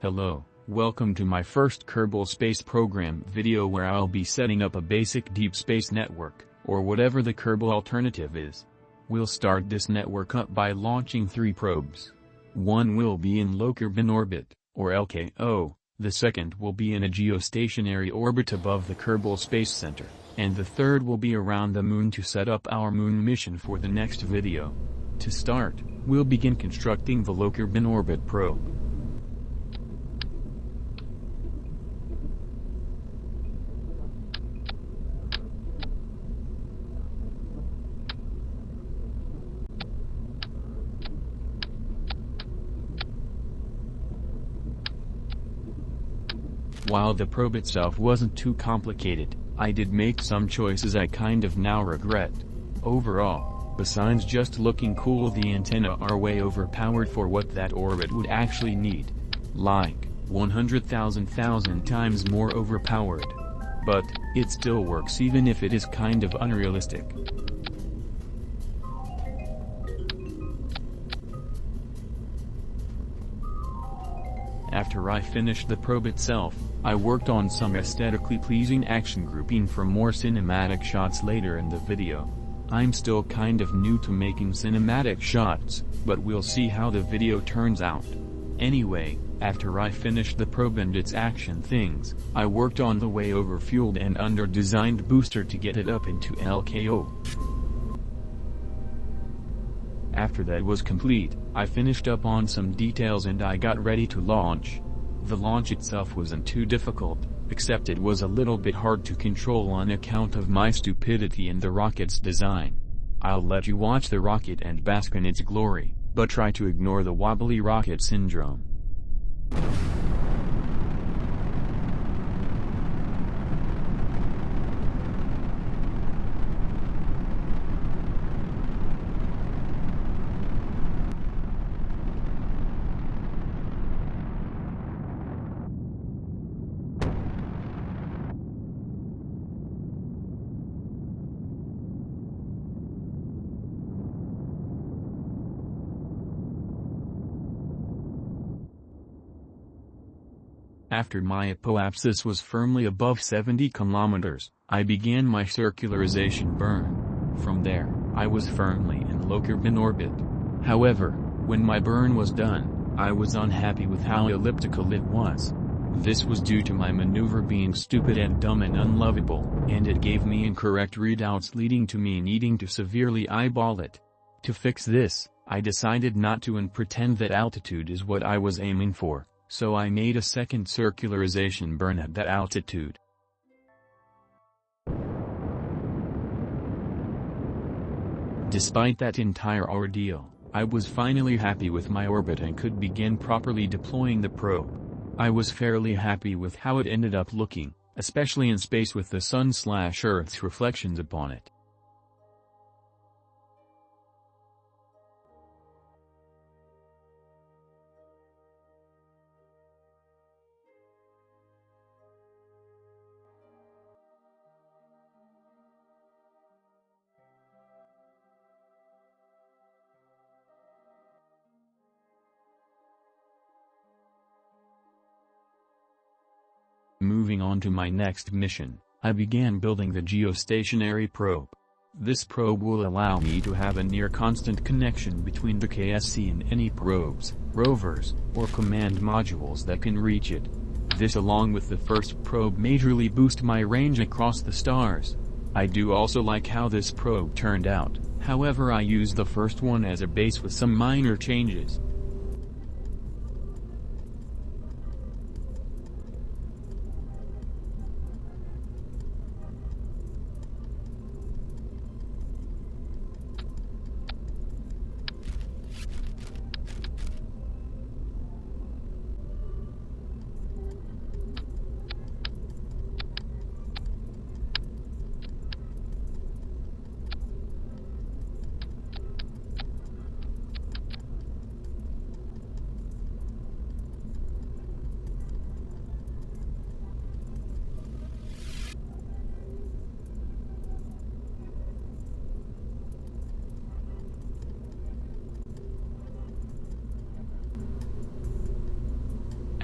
Hello, welcome to my first Kerbal Space Program video where I'll be setting up a basic deep space network, or whatever the Kerbal alternative is. We'll start this network up by launching 3 probes. One will be in low Kerbin orbit, or LKO, the second will be in a geostationary orbit above the Kerbal Space Center, and the third will be around the Moon to set up our Moon mission for the next video. To start, we'll begin constructing the low Kerbin orbit probe. While the probe itself wasn't too complicated, I did make some choices I kind of now regret. Overall, besides just looking cool, the antenna are way overpowered for what that orbit would actually need. Like, 100,000 times more overpowered. But, it still works even if it is kind of unrealistic. After I finished the probe itself, I worked on some aesthetically pleasing action grouping for more cinematic shots later in the video. I'm still kind of new to making cinematic shots, but we'll see how the video turns out. Anyway, after I finished the probe and its action things, I worked on the way over-fueled and under-designed booster to get it up into LKO. After that was complete, I finished up on some details and I got ready to launch. The launch itself wasn't too difficult, except it was a little bit hard to control on account of my stupidity in the rocket's design. I'll let you watch the rocket and bask in its glory, but try to ignore the wobbly rocket syndrome. After my apoapsis was firmly above 70 kilometers, I began my circularization burn. From there, I was firmly in low Kerbin orbit. However, when my burn was done, I was unhappy with how elliptical it was. This was due to my maneuver being stupid and dumb and unlovable, and it gave me incorrect readouts leading to me needing to severely eyeball it. To fix this, I decided not to and pretend that altitude is what I was aiming for. So I made a second circularization burn at that altitude. Despite that entire ordeal, I was finally happy with my orbit and could begin properly deploying the probe. I was fairly happy with how it ended up looking, especially in space with the Sun/Earth's reflections upon it. Moving on to my next mission, I began building the geostationary probe. This probe will allow me to have a near-constant connection between the KSC and any probes, rovers, or command modules that can reach it. This along with the first probe majorly boost my range across the stars. I do also like how this probe turned out, however I used the first one as a base with some minor changes.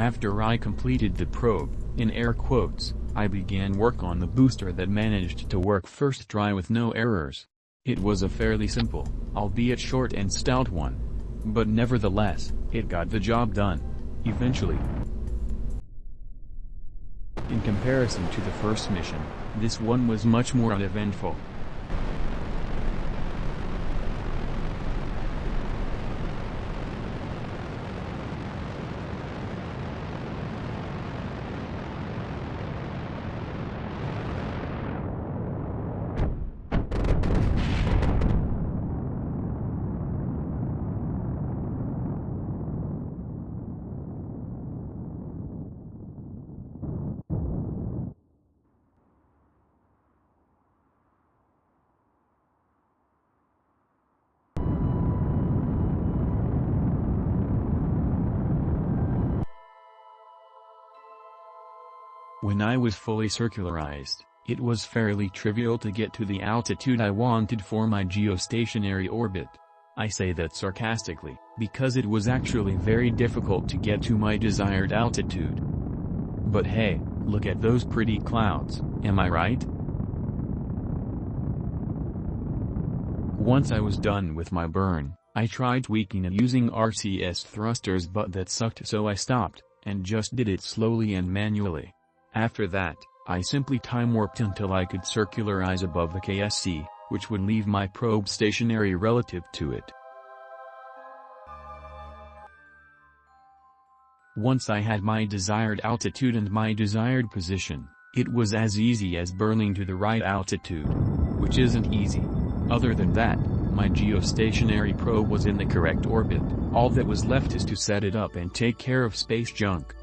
After I completed the probe, in air quotes, I began work on the booster that managed to work first try with no errors. It was a fairly simple, albeit short and stout one. But nevertheless, it got the job done. Eventually. In comparison to the first mission, this one was much more uneventful. When I was fully circularized, it was fairly trivial to get to the altitude I wanted for my geostationary orbit. I say that sarcastically, because it was actually very difficult to get to my desired altitude. But hey, look at those pretty clouds, am I right? Once I was done with my burn, I tried tweaking it using RCS thrusters, but that sucked, so I stopped, and just did it slowly and manually. After that, I simply time-warped until I could circularize above the KSC, which would leave my probe stationary relative to it. Once I had my desired altitude and my desired position, it was as easy as burning to the right altitude. Which isn't easy. Other than that, my geostationary probe was in the correct orbit. All that was left is to set it up and take care of space junk.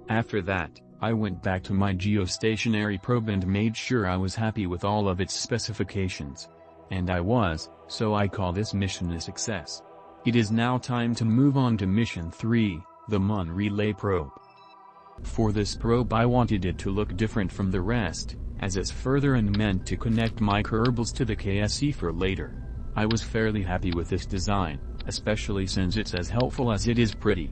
After that, I went back to my geostationary probe and made sure I was happy with all of its specifications. And I was, so I call this mission a success. It is now time to move on to mission 3, the Mun Relay Probe. For this probe I wanted it to look different from the rest, as it's further and meant to connect my Kerbals to the KSC for later. I was fairly happy with this design, especially since it's as helpful as it is pretty.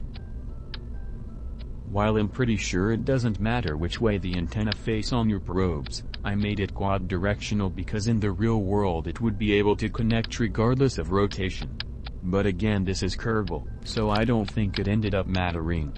While I'm pretty sure it doesn't matter which way the antenna face on your probes, I made it quad-directional because in the real world it would be able to connect regardless of rotation. But again, this is Kerbal, so I don't think it ended up mattering.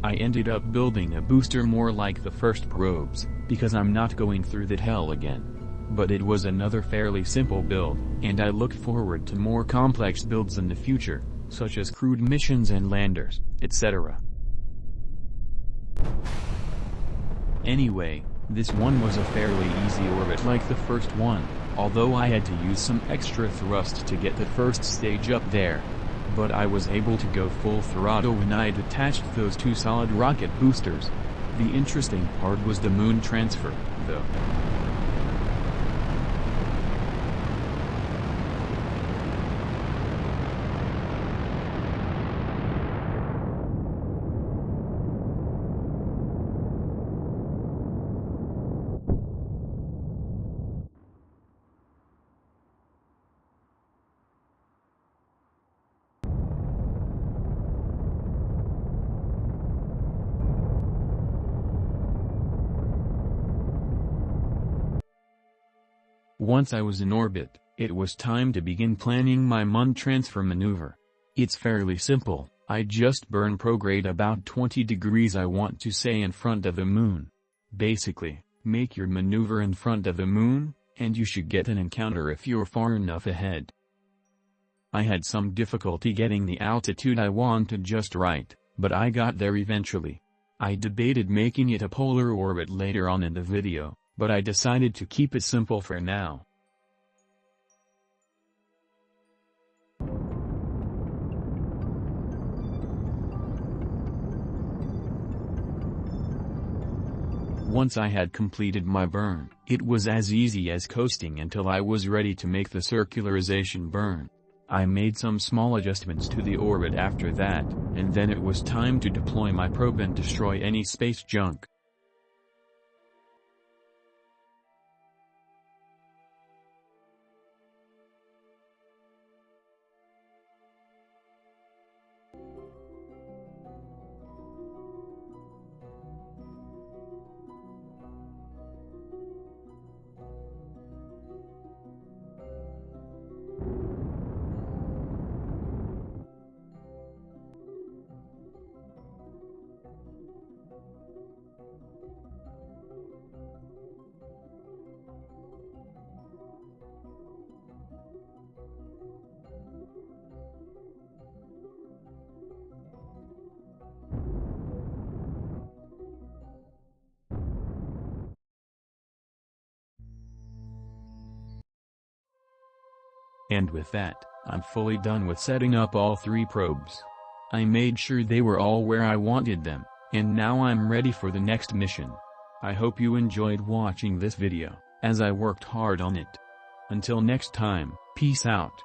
I ended up building a booster more like the first probes, because I'm not going through that hell again. But it was another fairly simple build, and I look forward to more complex builds in the future, such as crewed missions and landers, etc. Anyway, this one was a fairly easy orbit like the first one, although I had to use some extra thrust to get the first stage up there. But I was able to go full throttle when I detached those two solid rocket boosters. The interesting part was the moon transfer, though. Once I was in orbit, it was time to begin planning my Mun transfer maneuver. It's fairly simple, I just burn prograde about 20 degrees I want to say in front of the moon. Basically, make your maneuver in front of the moon, and you should get an encounter if you're far enough ahead. I had some difficulty getting the altitude I wanted just right, but I got there eventually. I debated making it a polar orbit later on in the video, but I decided to keep it simple for now. Once I had completed my burn, it was as easy as coasting until I was ready to make the circularization burn. I made some small adjustments to the orbit after that, and then it was time to deploy my probe and destroy any space junk. And with that, I'm fully done with setting up all 3 probes. I made sure they were all where I wanted them, and now I'm ready for the next mission. I hope you enjoyed watching this video, as I worked hard on it. Until next time, peace out.